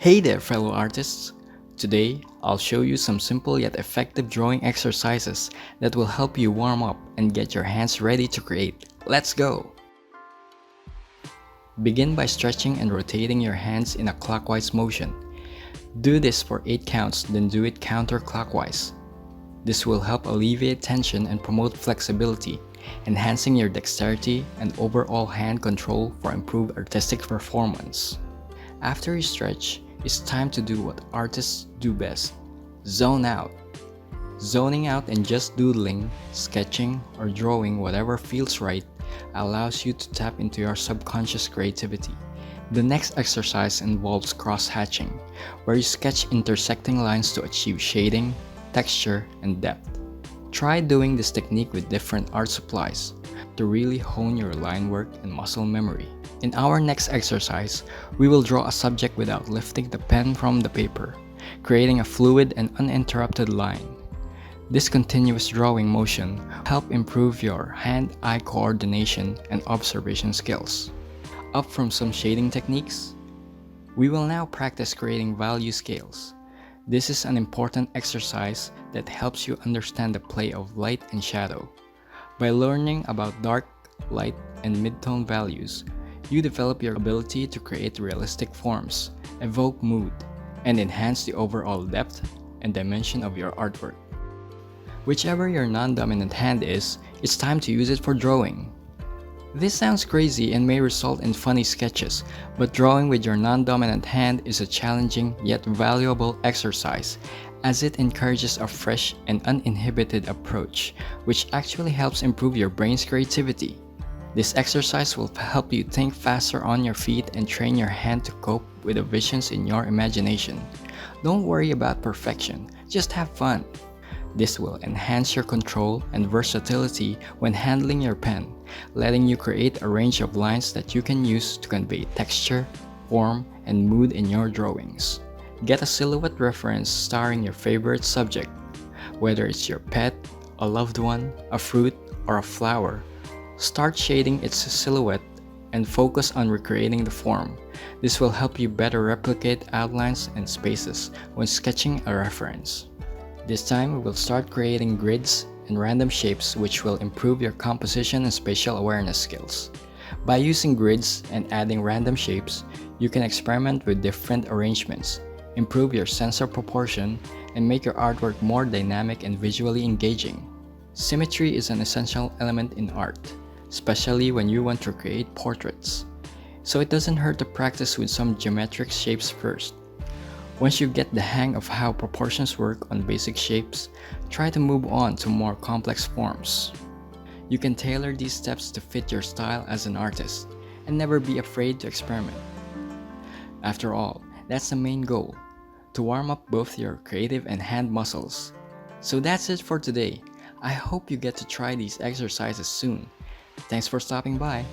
Hey there, fellow artists! Today, I'll show you some simple yet effective drawing exercises that will help you warm up and get your hands ready to create. Let's go! Begin by stretching and rotating your hands in a clockwise motion. Do this for 8 counts, then do it counterclockwise. This will help alleviate tension and promote flexibility, enhancing your dexterity and overall hand control for improved artistic performance. After you stretch, it's time to do what artists do best: zone out. Zoning out and just doodling, sketching, or drawing whatever feels right allows you to tap into your subconscious creativity. The next exercise involves cross-hatching, where you sketch intersecting lines to achieve shading, texture, and depth. Try doing this technique with different art supplies to really hone your line work and muscle memory. In our next exercise, we will draw a subject without lifting the pen from the paper, creating a fluid and uninterrupted line. This continuous drawing motion will help improve your hand-eye coordination and observation skills. Up from some shading techniques, we will now practice creating value scales. This is an important exercise that helps you understand the play of light and shadow. By learning about dark, light, and mid-tone values, you develop your ability to create realistic forms, evoke mood, and enhance the overall depth and dimension of your artwork. Whichever your non-dominant hand is, it's time to use it for drawing. This sounds crazy and may result in funny sketches, but drawing with your non-dominant hand is a challenging yet valuable exercise, as it encourages a fresh and uninhibited approach, which actually helps improve your brain's creativity. This exercise will help you think faster on your feet and train your hand to cope with the visions in your imagination. Don't worry about perfection, just have fun. This will enhance your control and versatility when handling your pen, letting you create a range of lines that you can use to convey texture, form, and mood in your drawings. Get a silhouette reference starring your favorite subject, whether it's your pet, a loved one, a fruit, or a flower. Start shading its silhouette and focus on recreating the form. This will help you better replicate outlines and spaces when sketching a reference. This time, we will start creating grids and random shapes, which will improve your composition and spatial awareness skills. By using grids and adding random shapes, you can experiment with different arrangements, improve your sense of proportion, and make your artwork more dynamic and visually engaging. Symmetry is an essential element in art, especially when you want to create portraits. So it doesn't hurt to practice with some geometric shapes first. Once you get the hang of how proportions work on basic shapes, try to move on to more complex forms. You can tailor these steps to fit your style as an artist, and never be afraid to experiment. After all, that's the main goal, to warm up both your creative and hand muscles. So that's it for today. I hope you get to try these exercises soon. Thanks for stopping by.